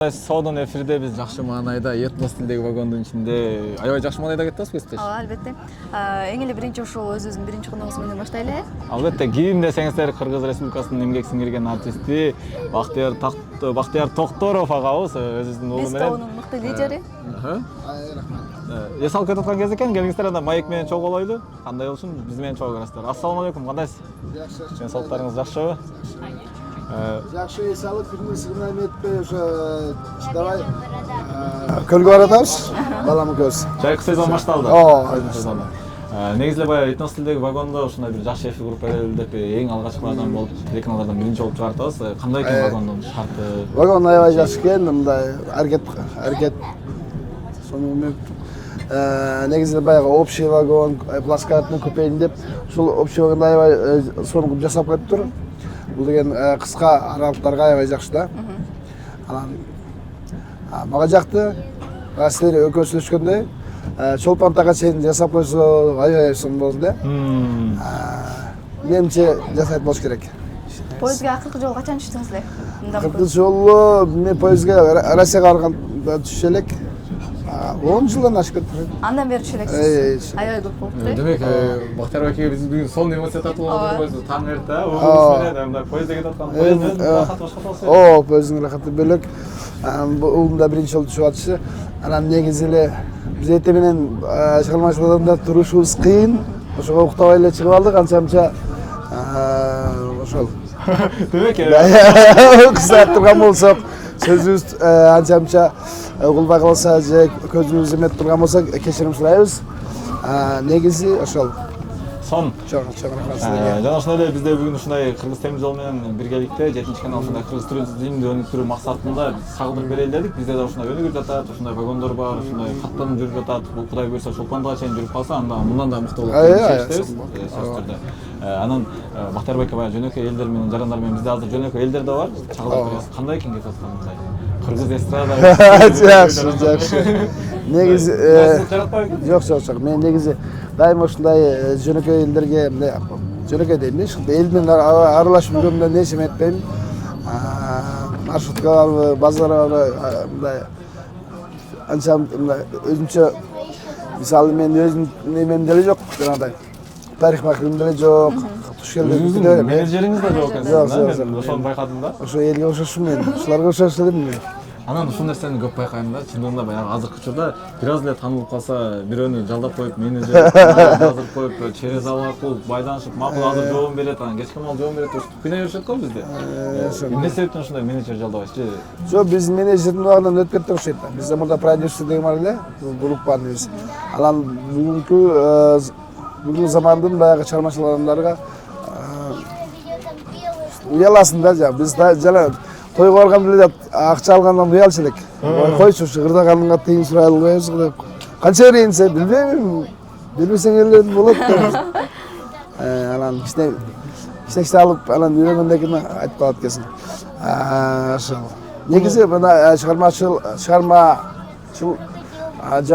Соодон эфирде биз жакшы маанайда этнос тилдеги вагондун ичинде аябай жакшы маанайда кетип атасызбы сиздер? Ооба, албетте. Эң эле биринчи ушул өзүбүздүн биринчи коногубуз менен баштайлы. Албетте, кийин десеңиздер Кыргыз Республикасынын эмгек сиңирген артисти Бактияр Токторов агабыз өзүбүздүн уулу менен. Биз тобунун мыкты лидери. Эс алып кетип аткан кез экен, келиңиздер анда майк менен чогулойлу. Кандай болушун биз менен чогуу көрөсүздөр. Ассаламу алейкум, кандайсыз? Жакшы. Ден соолуктарыңыз жакшыбы? Жакшы эс алып биринчи эме этпей ошо давай көлгө баратабыз. Баламы көз. Жайкы сезон башталды. Негизи эле баягы этнос тилдеги вагондо ушундай бир жакшы эфир группа келели деп эң алгачкылардан болуп, телеканалардан биринчи болуп чыгартабыз. Кандай экен вагондун шарты? Вагон аябай жакшы экен, мындай аракет сонун эме. Негизи баягы общий вагон, плацкартны көпөйүн деп, ушул общий вагонду аябай сонун жасап коюптур. Бул деген кыска аралыктарга аябай жакшы да. Анан мага жакты. Силер экөө сүйлөшкөндөй, Чолпан тага чейин жасап койсо аябай сонун болду да. Менимче жасайт болуш керек. Поездге акыркы жолу качан түштүңүзлер? Акыркы жолу мен поездге Россияга барганда түшө элек. 10 жылдан ашып кетти. Андан бери түшө элексиз. Аябай көп болуптур. Демек, Бактияр байке биз бүгүн сонун эмоция татып алып атабыз. Таң эрте, уулубуз менен мындай поездде кетип аткан. Поезддин рахаты башка болсо. Поезддин рахаты бөлөк. Уулум да биринчи жолу түшүп атышы. Анан негизи эле биз эртең менен чыгармачылыгында турушубуз кыйын. Ошого уктабай эле чыгып алдык, анча-мынча ошол. Демек, кыздар турган болсок, сөзүбүз анча-мынча угулбай калса же көзүбүз эметип турган болсо кечирим сурайбыз. Негизи ошол. Сон. Чоң рахмат силерге. Жана ошондой эле бизде бүгүн ушундай Кыргыз темир жол менен биргеликте 7-чи канал ушундай кыргыз туризмди өнүктүрүү максатында сагылдырып берели дедик. Бизде да ушундай өнүгүп жатат, ушундай вагондор бар, ушундай каттанып жүрүп жатат. Бул Кудай буйрса Чолпандага чейин жүрүп калса, анда мындан да мыкты болот деп иштейбиз. Сөзсүз түрдө. Анан Бактияр байке баягы жөнөкөй элдер менен, жарандар менен бизде азыр жөнөкөй элдер да бар. Чагылдырып беребиз. Кандай экен кетип аткан мындай? Кыргыз эстрада. Жакшы. Негизи жок. Мен негизи дайыма ушундай жөнөкөй элдерге жөнөкөй дейм, эл менен аралашып жүргөндө эч эме этпейм. Маршруткаларбы, базарларбы мындай анча өзүнчө мисалы мен өзүмдүн немем деле жок, жанагындай тарих макылым деле жок. Өзүңүздүн менеджериңиз да жок экен. Мен ошону байкадым да. Ошо элге ошошум мен. Ушуларга ошошо элем мен. Анан ушул нерсени көп байкайм да. Чындыгында баягы азыркы учурда бир аз эле таанылып калса, бирөөнү жалдап коюп, менеджер жазып коюп, через алакул байланышып, макул азыр жооп берет, анан кечке маал жооп берет деп күнөө беришет го бизде. Эмне себептен ушундай менеджер жалдабайсыз? Жок, биздин менеджердин убагынан өтүп кетти окшойт. Бизде мурда продюсер деген бар эле, группанын өзү. Анан бүгүнкү замандын баягы чыгармачыл адамдарга уяласың да, биз жана тойго барганда эле акча алгандан уялчу элек. Койчу ушу кырдаганга тыйын сурай албайбыз деп. Канча берейинсе билбейм. Билбесең эле болот деп. Анан кичне алып, анан үйрөнгөндөн кийин айтып калат экенсиң. Ошол. Негизи мына чыгармачыл жан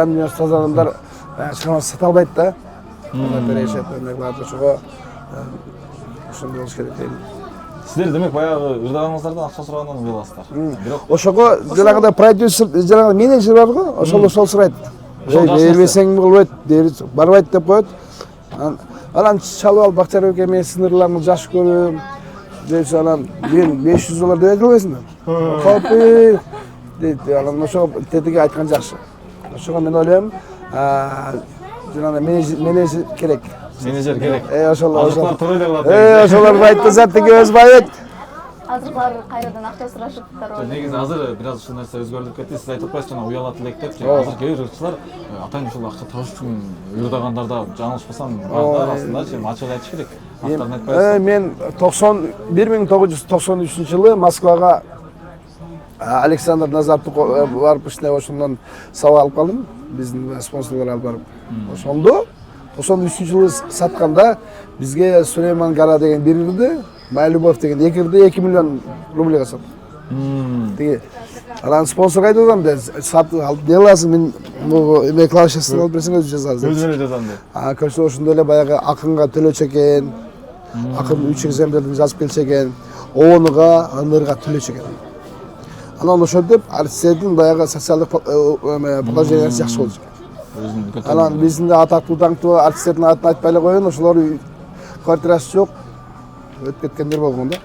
менен устоз адамдар чыгарма сата албайт да. Берешет, ошого ошондой болуш керек дейм. Сиздер демек баягы ырдагаңыздардан акча сурагандан уяласыздар. Бирок ошого жанагындай продюсер, жанагы менеджер бар го, ошол сурайт. Бербесең болбойт, барбайт деп коет. Анан чалып алып Бактияр байке мен сыңырларымды жакшы көрөм. Дейт, анан мен $500 деп айта албайсыңбы? Копи дейт. Анан ошого тетиги айткан жакшы. Ошого мен ойлойм, жанагындай менеджер керек. Менеджер керек. Ошол. Азыклар турой деп калат. Ошолор айтпаса теги өз байыт. Азырлар кайрадан акча сурашыптыр. Негизи азыр бир аз ушул нерсе өзгөрүп кетти. Сиз айтып атпайсыз жана уялат элек деп. Азыр кээ бир ырчылар атайын ушул акча табыш үчүн ырдагандарда жаңылышпасам бар арасында ачык айтыш керек. Аттарын айтпайсыз. Мен 1993-жылы Москвага Александр Назаров барып ошондон сабак алып калдым. Биздин спонсорлор алып барып. Ошондо 93-жылы сатканда бизге Сулейман Гара деген бир ирди, Моя любовь деген 2 ирди, 2 миллион рубльга саттым. Тиги анан спонсор кайда адам деп сатып алып деласың, мен бул эме клавишасын алып берсең өзү жазасың. Өзүнө жазам деп. Көрсө ошондой эле баягы акынга төлөчү экен. Акын 3 экземплярды жазып келчү экен. Оонуга, Ынырга төлөчү экен. Анан ошентип артисттердин баягы социалдык положениясы жакшы болчу. Анан биздин да атактуу даңктуу артисттердин атын айтпай эле коеюн, ошолор квартирасы жок өтүп кеткендер болгон да.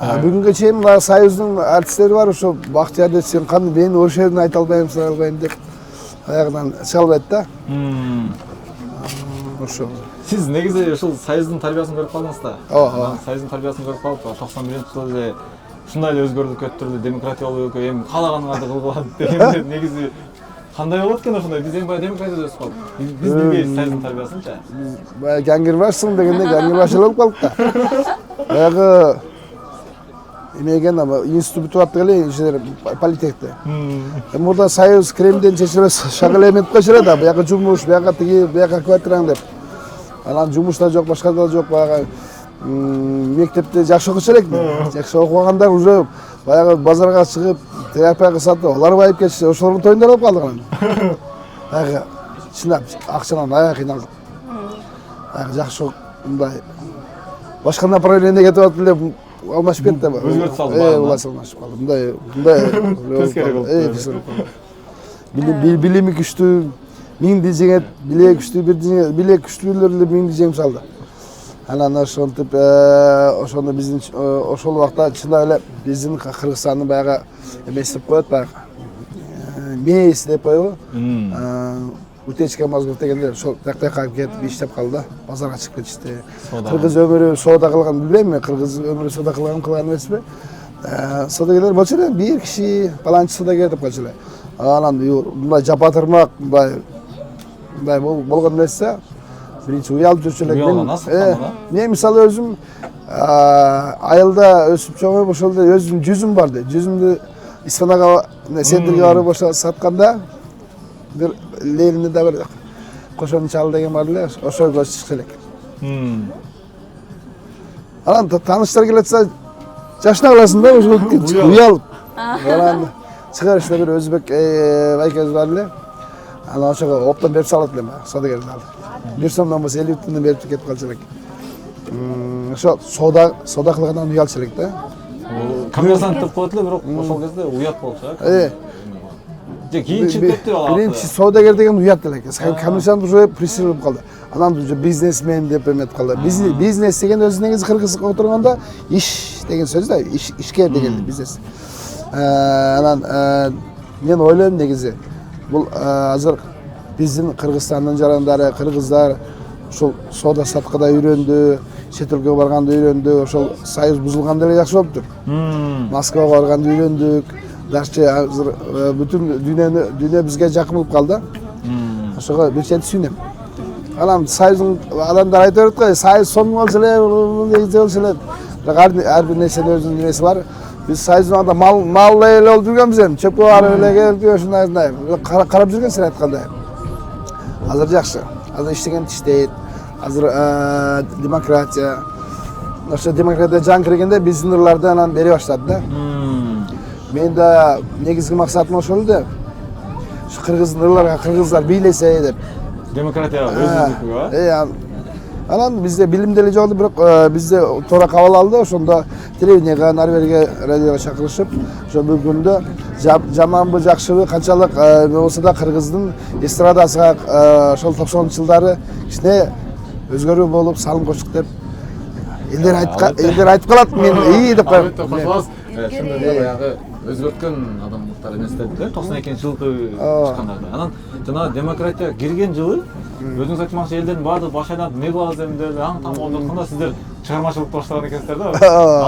Бүгүнгө чейин мына Союздун артисттери бар, ошо Бактыярды сен кандай мен ошол жерден айта албайм деп аягынан чыга албайт да. Ошо. Сиз негизи ушул Союздун тарбиясын көрүп калдыңыз да. Ооба. Союздун тарбиясын көрүп калып, 91-жылы эле ушундай эле өзгөрдүк өттүрдү, демократиялуу өлкө, эми каалаганыңарды кылгыла дегенде негизи кандай болот экен ошондой? Биз эми баягы демократияда өсүп калдык. Биз билбейбиз Союздун тарбиясынча. Баягы гангербашсың дегенде гангербаш болуп калдык да. Баягы эме институт бүтүп аттык эле ишер политехте. Мурда Союз Кремден чечилбес шаг элемент койчу да, бияка жумуш, бияка тиги, бияка квартираң деп. Анан жумуш да жок, башка да жок, баягы мектепте жакшы окучу элек. Жакшы окугандар уже баягы базарга чыгып, терапияга сатып, алар байып кетишти. Ошолордун тоюнда болуп калдык анан. Баягы чындап акчанан аябай кыйналдык. Баягы жакшы мындай башка направлениеге кетип атып эле алмашып кетти да. Өзгөртүп салды. Улас алмашып калды. Мындай билими күчтүү, миңди жеңет, биле күчтүү, биле күчтүүлөр эле миңди жеңип салды. Анан ошентип ошону биздин ошол убакта чындап эле биздин Кыргызстандын баягы эмеси деп коет, баягы мээси деп коебу. Утечка мозгов дегендер ошол тактайга кетип иштеп калды да, базарга чыгып кетишти. Кыргыз өмүрү соода кылган билбейм мен, кыргыз өмүрү соода кылган эмеспи? Соодагерлер болчу эле, бир киши баланчы соодагер деп койчу эле. Анан мындай жапатырмак, мындай болгон нерсе биринчи уялып жүрчү элек. Мен мисалы өзүм айылда өсүп чоңоюп, ошолдо өзүм жүзүм бар да. Жүзүмдү Испанияга сендирге барып ошо сатканда бир лелине да бир кошону чал деген бар эле, ошого чыкчу элек. Анан тааныштар келатса жашына каласың да, ошо уялып. Анан чыгарышта бир өзбек байкебиз бар эле. Анан ошого оптон берип салат элем, соодагердин алды. 1 сомдон болсо 50 тумдон берип кетип калчу элек. Ошо соода кылгандан уялчу элек да. Коммерсант деп коет эле, бирок ошол кезде уят болчу. Же кийин чыгып кетти ал. Биринчи соодагер деген уят элек. Коммерсант уже пристрелип калды. Анан уже бизнесмен деп эметип калды. Бизнес деген өзү негизи кыргызга отурганда иш деген сөз да, ишкер деген бизнес. Анан мен ойлойм негизи бул азыр биздин Кыргызстандын жарандары, кыргыздар ушул соода саткыда үйрөндү, чет өлкөгө барганды үйрөндү, ошол союз бузулганда эле жакшы болуптур. Москвага барганды үйрөндүк. Дарчы азыр бүтүн дүйнө бизге жакын болуп калды. Ошого бир чети сүйүнөм. Анан союздун адамдар айтып берет го, союз сонун болчу эле, болчу эле. Бирок ар бир нерсенин өзүнүн нерси бар. Биз союздун анда мал эле болуп жүргөнбүз эми, чөпкө барып эле келип ушундай карап жүргөн сен айткандай. Азыр жакшы. Азыр иштеген иштейт. Азыр демократия. Ошо демократия жан киргенде биздин ырларды анан бере баштады да. Мен да негизги максатым ошол эле. Ушу кыргыздын ырларга кыргыздар бийлесе деп. Демократия өзүнүкүгө. Анан бизде билим деле жок, бирок бизде туура кабыл алды. Ошондо телевидениеге, нарберге, радиого чакырышып, ошо бир күндө жаманбы, жакшыбы, канчалык болсо да кыргыздын эстрадасына ошол 90-жылдары кичине өзгөрүү болуп, салым коштук деп элдер айтып калат. Мен ии деп коем. Ошондо баягы өзгөрткөн адамдыктар эмес деп 92-жылкы чыккандарда. Анан жана демократия кирген жылы өзүңүз айтмакчы элдердин баардыгы баш айнап эмне кылабыз эми деп аң таң болуп атканда сиздер чыгармачылыкты баштаган экенсиздер да.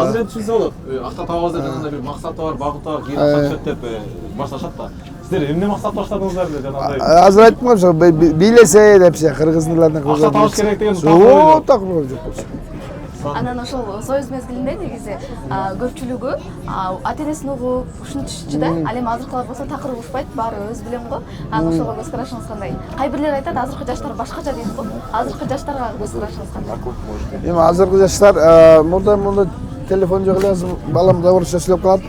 Азыр эми түшүнсө болот. Акча табабыз деп жана бир максаты бар, багыты бар, кийин акча түшөт деп башташат да. Сиздер эмне максат баштадыңыздар эле жанагындай? Азыр айттым го, бийлесе депчи кыргыздырлардан акча табыш керек деген такыр жок болчу. Анан ошол союз мезгилинде негизи көпчүлүгү ата-энесин угуп ушинтишчү да. Ал эми азыркылар болсо такыр угушпайт, баары өзү билем го. Анан ошого көз карашыңыз кандай? Кай бирлер айтат азыркы жаштар башкача дейт го. Азыркы жаштарга көз карашыңыз кандай? Эми азыркы жаштар мурда телефон жок эле, балам орусча сүйлөп калат,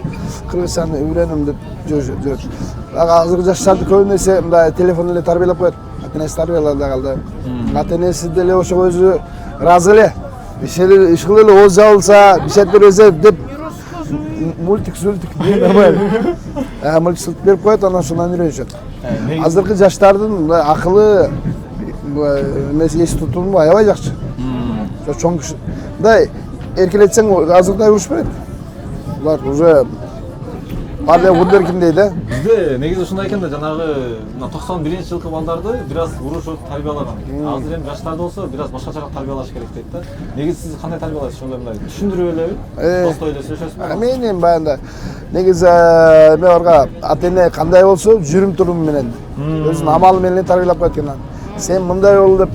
кыргызчаны үйрөнөм деп жүрөт. Азыркы жаштарды көбүн эсе мындай телефон эле тарбиялап коет. Ата-энеси тарбиялада калды. Ата-энеси деле ошого өзү ыраазы эле. Ишкыл эле ооз жабылса, бишеттер өзөп деп мультик мультик берип коет, анан ошондон үйрөнүшөт. Азыркы жаштардын акылы эс тутуму аябай жакшы. Чоң киши мындай эркелетсең азыркыдай урушпайт. Булар уже баары вундеркиндей да. Бизде негизи ушундай экен да, жанагы 91-жылкы балдарды бир аз урушуп тарбиялаган. Азыр эми жаштарды болсо бир аз башкачараак тарбиялаш керек дейт да. Негизи сиз кандай тарбиялайсыз? Ошондой мындай түшүндүрүп элеби? Достой эле сүйлөшөсүзбү? Мен эми баягында негизи мен аларга ата-эне кандай болсо жүрүм туруму менен, өзүнүн амалы менен тарбиялап коет экен. Сен мындай бол деп,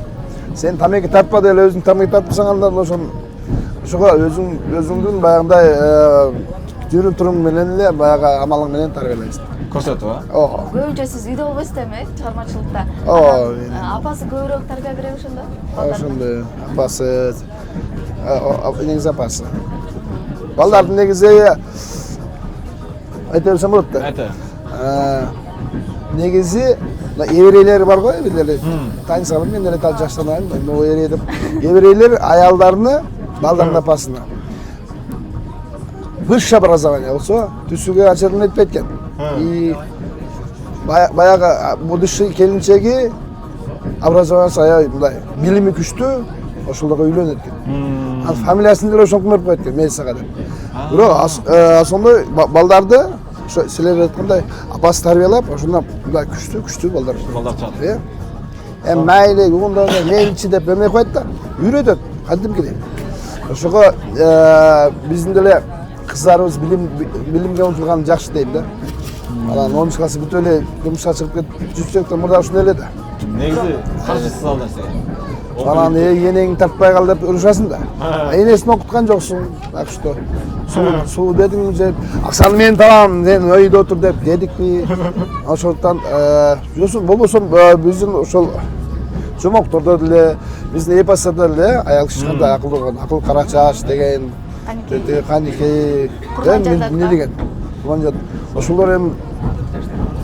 сен тамеки тартпа деп өзүң тамеки тартпасаң андан ошого өзүңдүн баягындай жүрүм туруму менен эле баягы амалың менен тарбиялайсың. Көрсөтүп, а? Көбүнчө сиз үйдө болбойсуз да эми, чыгармачылыкта. Апасы көбүрөөк тарбия береби ошондо? Ошондой апасы, негизи апасы. Балдардын негизи айта берсем болот да. Айта. Негизи еврейлер бар го, билели. Танысаңар мен деле жаштанайын. Еврей деп. Еврейлер аялдарыны, балдардын апасына высшее образование болсо, түсүгө ачарын этпейт экен. И баягы будущий келинчеги образованиясы аябай мындай билими күчтүү, ошолорго үйлөнөт экен. Анын фамилиясын деле ошондон берип коет экен, Месага деп. Бирок ошондой балдарды ошо силер айткандай апасы тарбиялап, ошондон мындай күчтүү балдар чыгат. Эми майли, угунда мейличи деп эмне коет да, үйрөтөт, кантимкидей. Ошого биздин деле кыздарыбыз билимге умтулган жакшы дейм да. Анан 10 классы бүтүп эле жумушка чыгып кетип жүрсөк да мурда ушундай эле да. Негизи каршысыз ал нерсеге. Анан энеңди тартпай кал деп урушасың да. Энесин окуткан жоксуң, так что суу дедиң же акчаны мен табам, сен өйдө отур деп дедикпи. Ошондон жосун болбосо биздин ошол жомоктордо деле, биздин эпостарда деле аял киши кандай акылдуу болгон, акыл кара чач деген, каникей, эмне деген. Ошолор эми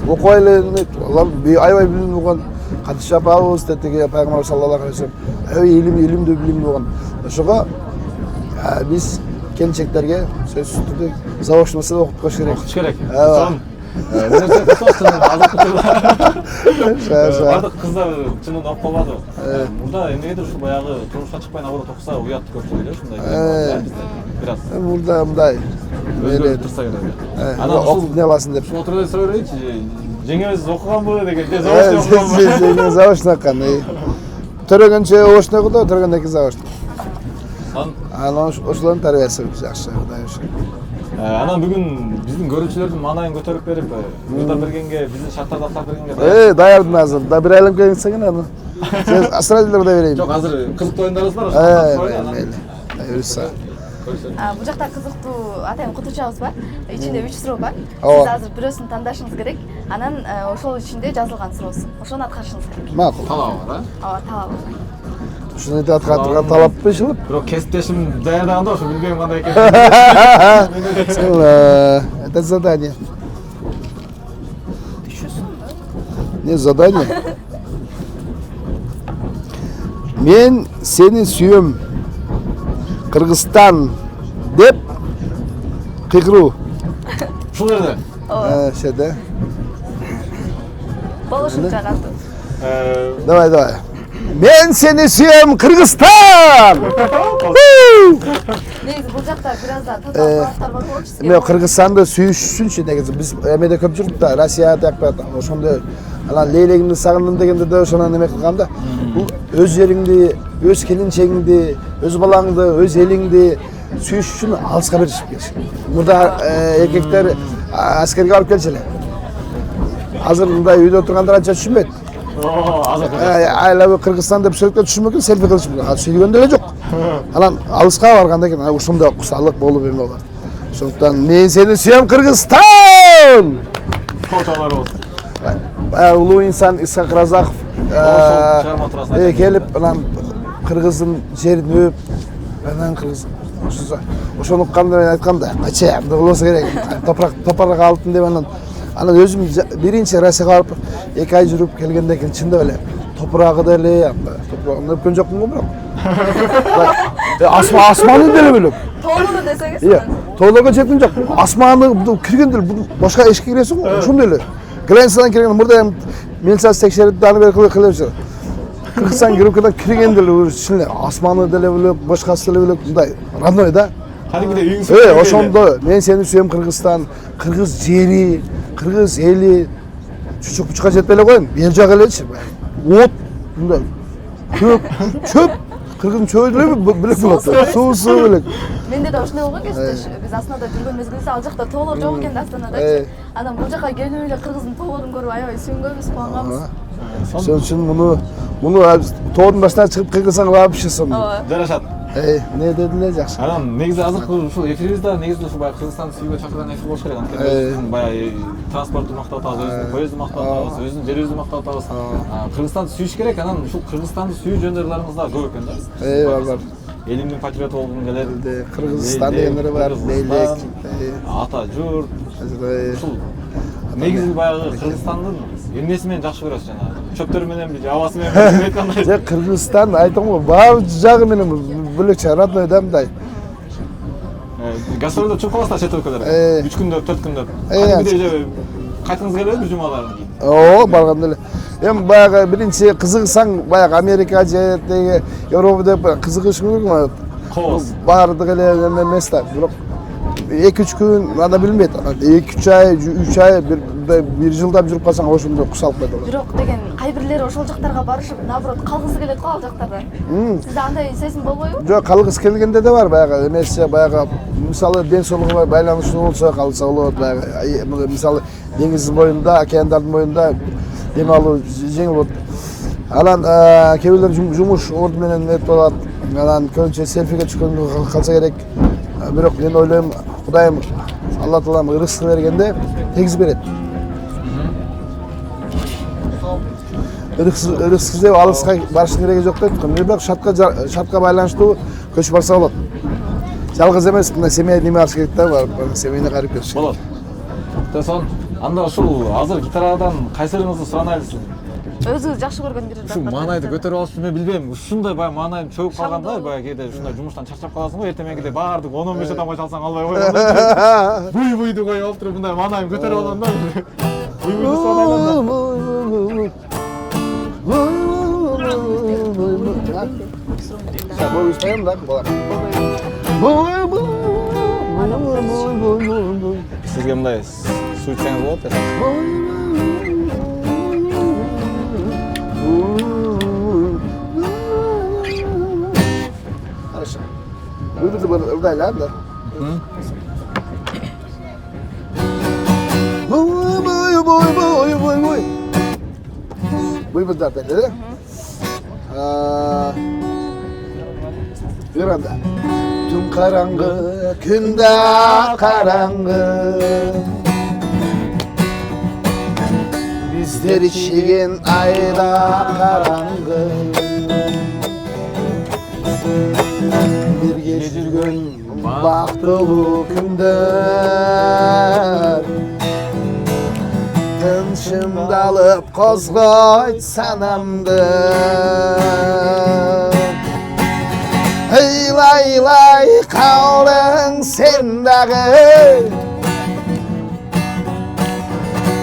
окуй эле, алар аябай билимдүү болгон. Кадиша апабыз тетиги пайгамбар саллаллаху алейхи ва саллям аябай илимдүү болгон. Ошого биз келинчектерге сөзсүз түрдө заочный сынып окуп коюш керек. Окутуш керек. Бардык кыздар чынында окуп калбады. Мурда эмнегедир ушул баягы турмушка чыкпай наоборот окуса уят көрчү эле ушундай. Бир аз. Мурда мындай өзгөрүп турса керек. Анан окуп не аласың деп. Ушул отуруп эле сурай берейинчи. Жеңебиз окуганбы деген, же заочный окуганбы? Жеңе заочный окуган. Төрөгөнчө заочный окуду, төрөгөндөн кийин заочный. Анан ошолордун тарбиясы жакшы, Кудай ошо. Анан бүгүн биздин көрүүчүлөрдүн маанайын көтөрүп берип, мурда бергенге, биздин шарттарды аткарып бергенге даярдым азыр. Да бир айлым келсең аны. Сен астралдерде берейин. Жок, азыр кызыктуу оюндарыбыз бар, ошо. Мейли. Бул жакта кызыктуу атайын кутучабыз бар. Ичинде 3 суроо бар. Сиз азыр бирөөсүн тандашыңыз керек. Анан ошол ичинде жазылган суроосу. Ошону аткарышыңыз керек. Макул. Талабы бар, талабы. Ушуну аткарып талаппы ишилип. Бирок кесиптешим даярдаганда ошо билбейм кандай экен. Сен это задание. Не задание? Мен сени сүйөм. Кыргызстан деп кыйкыруу. Ушул жерде. Шеде. Болушунча катуу. Давай. Мен сени сүйөм, Кыргызстан! Негизи бул жакта бир аз да татаалыктар бар болчу. Мен Кыргызстанды сүйүш үчүнчү негизи биз эмеде көп жүрдүк да, Россия тиякпай ошондой анан лейлегимди сагындым дегенде да ошону эме кылгам да. Бул өз жериңди, өз келинчегиңди, өз балаңды, өз элиңди сүйүш үчүн алыска беришип келиши. Мурда эркектер аскерге алып келчү эле. Азыр мындай үйдө отургандар анча түшүнбөйт. Айлабы Кыргызстан деп сүрөткө түшүнбөйт, селфи кылышып. Сүйлөгөн деле жок. Анан алыска барганда экен ушундай кусалык болуп эме болот. Ошондуктан мен сени сүйөм, Кыргызстан! Фотолор болсун. Улуу инсан Исхак Разаков келип анан кыргыздын жерин өп, анан кыргыз ошону укканда мен айткам да, кача мындай болсо керек, топурак алыптын деп анан өзүм биринчи Россияга барып 2 ай жүрүп келгенден кийин чындап эле топурагы деле, топурагын өпкөн жокмун го бирок. Асманы деле бөлөк. Тоолуну десеңиз. тоолорго жетким жок. Асманы киргенде башка эшикке киресиң го, ошондой эле. Границадан кирген мурда эми милиция текшерип даны бери кылып. Кыргызстан киргенде эле чын асманы деле бөлөк, башкасы деле бөлөк, мындай родной да. Кадимгидей үйүңүз. Ошондо мен сени сүйөм Кыргызстан, кыргыз жери, кыргыз эли чучук-пучка жетпей эле коеюн. Бер жак элечи. От мындай чөп кыргыздын чөбү деле бөлөк болот. Суусу бөлөк. Менде да ошондой болгон кезде биз Астанада жүргөн мезгилде ал жакта тоолор жок экен да Астанадачы. Анан бул жака келип эле кыргыздын тоолорун көрүп аябай сүйүнгөнбүз, кубанганбыз. Ошон үчүн муну тоодун башына чыгып кыйгылсаң вообще сонун. Жарашат. Не дедилер жакшы. Анан негизи азыркы ушул эфирибизде негизи ушул баягы Кыргызстанды сүйүүгө чакырган эфир болуш керек. Анткени биздин баягы транспортту мактап атабыз, өзүбүздүн поездду мактап атабыз, өзүбүздүн жерибизди мактап атабыз. Кыргызстанды сүйүш керек. Анан ушул Кыргызстанды сүйүү жөндөрлөрүңүз да көп экен да. Бар. Элимдин патриоту болгум келет. Кыргызстан дегендер бар, бийлик. Ата журт. Ушул негизи баягы Кыргызстандын эмнеси менен жакшы көрөсүз жанагы? Чөптөрү мененби, абасы мененби айткандай? Же Кыргызстан айтам го, баары жагы менен бөлөкчө родной да мындай. Гастролдо чыгып каласыздар чет өлкөлөргө. 3 күндөп, 4 күндөп. Кадимгидей кайтыңыз келеби жумаларын кийин? Барганда эле. Эми баягы биринчи кызыгсаң, баягы Америка же теги Европа деп кызыгышың керек. Кооз. Баардык эле эмес да, бирок 2-3 күн анда билбейт. 2-3 ай, 3 ай бир жылдап жүрүп калсаң ошондо кусалып калат. Бирок деген кайбирлери ошол жактарга барышып, наоборот калгысы келет го ал жактарда. Сизде андай сезим болбойбу? Жок, калгысы келгенде да бар баягы эмесе, баягы мисалы ден соолугуна байланыштуу болсо калса болот, баягы мисалы деңиздин боюнда, океандардын боюнда дем алуу жеңил болот. Анан кээ бирлер жумуш орду менен эт болот. Анан көбүнчө селфиге түшкөнгө калса керек. Бирок мен ойлойм, Кудайым Алла Таалам рызык бергенде тегиз берет. Рызык деп алыска барыштын кереги жок дейт. Бирок шартка байланыштуу көчүп барса болот. Жалгыз эмес, мына семья неме алыш керек да, бар семьяны карып бериш. Болот. Тесон, анда ушул азыр гитарадан кайсырыңызды суранайлы сиз? Өзүңүз жакшы көргөн бир Ушу маанайды көтөрүп алышты мен билбейм. Ушундай баягы маанайым чөгүп калганда, баягы кээде ушундай жумуштан чарчап каласың го, эртең мененкидей баардык 10-15 адамга чалсаң албай койгондо. Буй-буйду коюп алып туруп мындай маанайым көтөрүп алган да. Буй-буйду суранайлы да. Бой успеем, да, бала? Сизге мындай суу ичсеңиз болот да. Хорошо. Выберите бы да? Бой. Выбор да, да? Веранда. Түн караңгы, күн да караңгы. Биздер ичиген айда караңгы. Бирге жүргөн бактылуу күндөр. Тынчымдалып козгойт санамды. Ыйлай калдың сен дагы.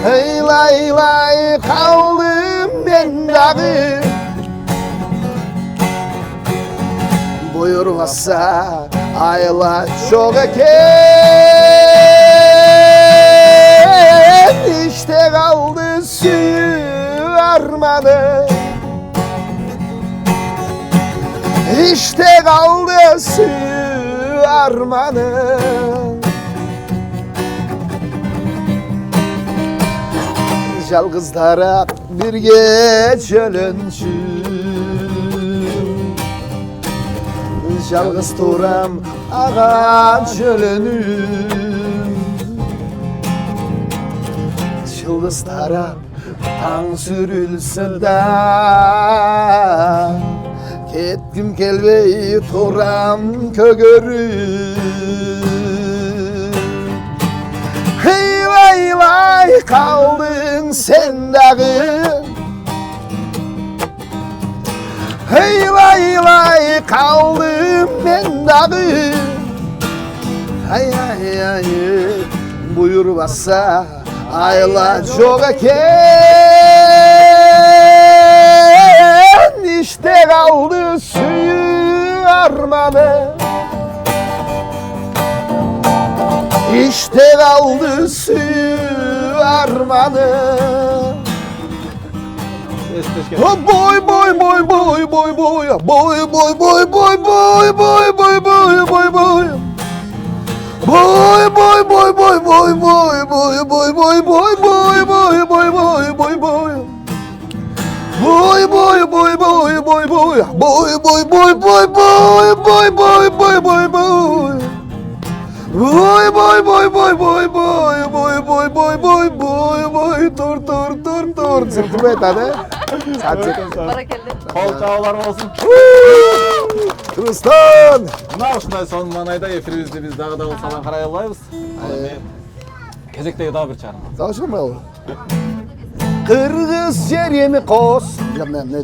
Ыйлай калдым мен дагы. Буйрбаса айла жок экен. Иште калды сүйүү арманы. İşte kaldı sür armanım. Жалгыздара бирге чөлөнчү. Жалгыз турам ага чөлөнүм. Жылдыз тарап таң сүрүлсө да кетким келбей турам көгөрүп. Ыйлай калдың сен дагы. Ыйлай калдым мен дагы. Ay ay ay buyur bassa ayla çok eken işte kaldı suyu armanı İşte kaldı suyu armanı Boy boy boy boy boy boy boy boy boy boy boy boy boy boy boy boy boy Boy boy boy boy boy boy boy boy boy boy boy boy boy boy boy boy Boy boy boy boy boy boy boy boy boy boy boy boy boy boy boy boy Boy boy boy boy boy boy boy boy boy boy boy boy tur tur tur tur sırtımı et hadi. Hadi. Баракелде. Кол чабуулар болсун. Kırgızstan. Мына ушундай сонун маанайда эфирибизди биз дагы салам карай албайбыз. Ал эми кезектеги дагы бир чыгарма. Çalışır mı oğlum? Kırgız yerimi kos. Ne?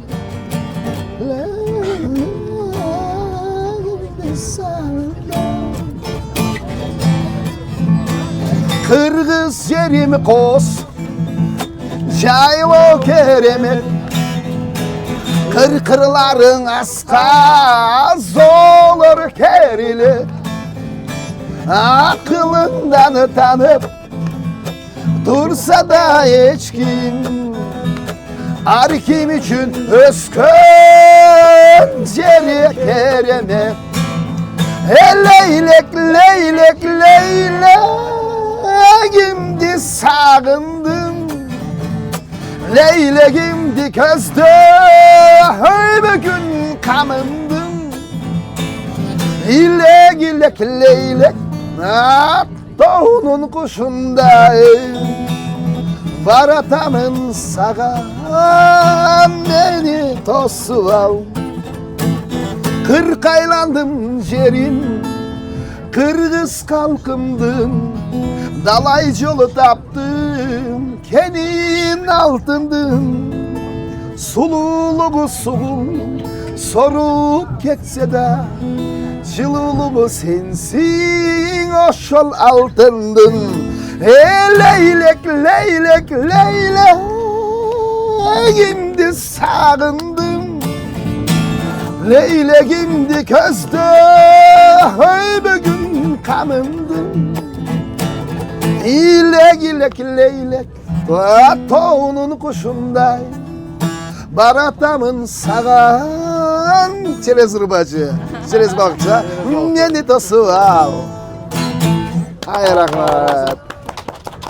Kırgız yerimi kos. Çayvo keremet. Kırkırların askaz olur kerili. Aklından tanıp dursa da hiç kim Arkim için özkön ceri kereme Leylek leylek leyleğimdi sağındım Leyleğimdi közde bugün kamındım İlek ilek leylek doğunun kuşundayım Baratamın sağan beni tosu al Kırkaylandım jerim Kırgız kalkımdım Dalay yolu taptım Kenin altındım Sululuğu suğum Sorup geçse de Çıluluğu sensin Oşol altındın Leylek leylek leyleğimdi sağındım Leyleğimdi közde bugün kamındım İlek ilek leylek Toğunun kuşunday Baratamın sağan Çerez rıbacı Çerez bakça Meni tosu al Hay rahmet